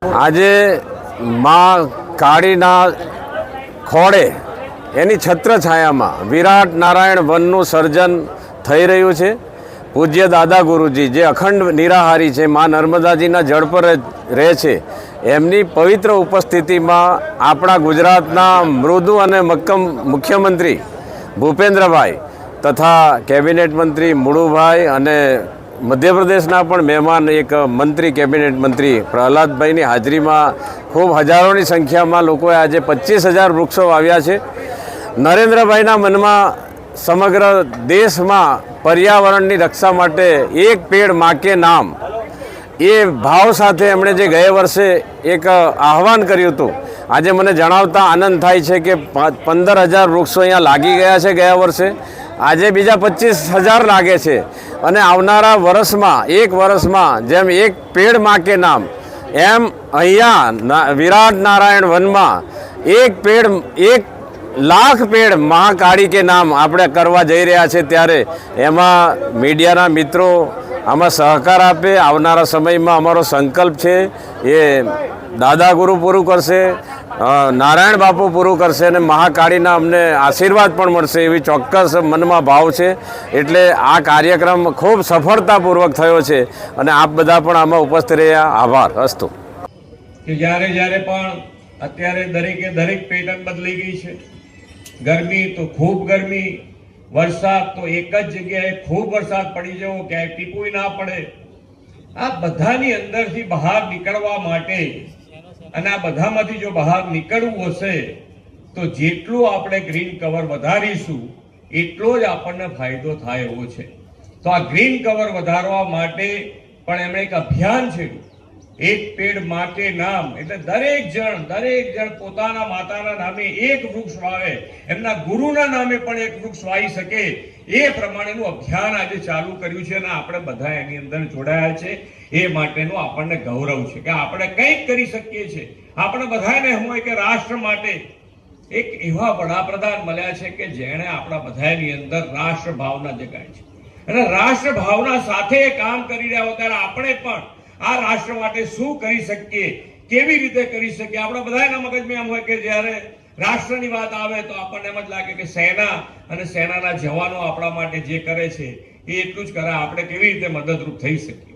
આજે માં કાળીના ખોળે એની છત્રછાયામાં વિરાટ નારાયણ વનનું સર્જન થઈ રહ્યું છે। પૂજ્ય દાદા ગુરુજી જે અખંડ નિરાહારી છે, માં નર્મદાજીના જળ પર રહે છે, એમની પવિત્ર ઉપસ્થિતિમાં આપણા ગુજરાતના મૃદુ અને મક્કમ મુખ્યમંત્રી ભૂપેન્દ્રભાઈ તથા કેબિનેટ મંત્રી મુળુભાઈ અને મધ્યપ્રદેશના પણ મહેમાન એક મંત્રી કેબિનેટ મંત્રી પ્રહલાદભાઈની હાજરીમાં ખૂબ હજારોની સંખ્યામાં લોકોએ આજે 25,000 વૃક્ષો વાવ્યા છે। નરેન્દ્રભાઈના મનમાં સમગ્ર દેશમાં પર્યાવરણની રક્ષા માટે એક પેડ માં કે નામ એ ભાવ સાથે એમણે જે ગયા વર્ષે એક આહવાન કર્યું હતું, આજે મને જણાવતા આનંદ થાય છે કે 15,000 વૃક્ષો અહીંયા લાગી ગયા છે ગયા વર્ષે, આજે બીજા 25,000 લાગે છે અને આવનારા વર્ષમાં એક વર્ષમાં જેમ એક પેડ માં કે નામ એમ અહીંયા વિરાટ નારાયણ વનમાં એક પેડ 1,00,000 પેડ મહાકાળી કે નામ આપણે કરવા જઈ રહ્યા છે। ત્યારે એમાં મીડિયાના મિત્રો આમાં સહકાર આપે। આવનારા સમયમાં અમારો સંકલ્પ છે એ દાદા ગુરુ પૂરું કરશે, નારાયણ બાપુ પૂરું કરશે અને મહાકાળીના અમને આશીર્વાદ પણ મળશે એવી ચોક્કસ મનમાં ભાવ છે। એટલે આ કાર્યક્રમ ખૂબ સફળતાપૂર્વક થયો છે અને આપ બધા પણ આમાં ઉપસ્થિત રહ્યા, આભાર અસ્તુ। જ્યારે જ્યારે પણ અત્યારે દરેક પેટર્ન બદલાઈ ગઈ છે। ગરમી તો ખૂબ ગરમી, વરસાદ તો એક જ જગ્યાએ ખૂબ વરસાદ પડી જવો, ક્યાંય ટીપુય ના પડે। આ બધાની અંદરથી બહાર નીકળવા માટે અને આ બધામાંથી જો બહાર નીકળવું હશે તો જેટલું આપણે ગ્રીન કવર વધારીશું એટલો જ આપણને ફાયદો થાય એવો છે। તો આ ગ્રીન કવર વધારવા માટે પણ એમણે એક અભિયાન છે, એક પેડ માં કે નામ, એટલે દરેક જણ પોતાના માતાના નામે એક વૃક્ષ વાવે, એમના ગુરુના નામે પણ એક વૃક્ષ વાવી શકે એ પ્રમાણેનું અભિયાન આજે ચાલુ કર્યું છે અને આપણે બધા એની અંદર જોડાયા છે। એ માટેનું આપણને ગૌરવ છે કે આપણે કંઈક કરી શકીએ છીએ। આપણે બધાને હોય કે રાષ્ટ્ર માટે એક એવા વડાપ્રધાન મળ્યા છે કે જેણે આપણા બધાની અંદર રાષ્ટ્ર ભાવના જગાડી છે અને રાષ્ટ્ર ભાવના સાથે કામ કરી રહ્યા હોય ત્યારે આપણે પણ આ રાષ્ટ્ર માટે શું કરી શકીએ, કેવી રીતે કરી શકીએ। આપણા બધાના મગજમાં એમ હોય કે જ્યારે રાષ્ટ્રની વાત આવે તો આપણને એમ જ લાગે કે સેના અને સેનાના જવાનો આપણા માટે જે કરે છે એ એટલું જ કરે, આપણે કેવી રીતે મદદરૂપ થઈ શકીએ।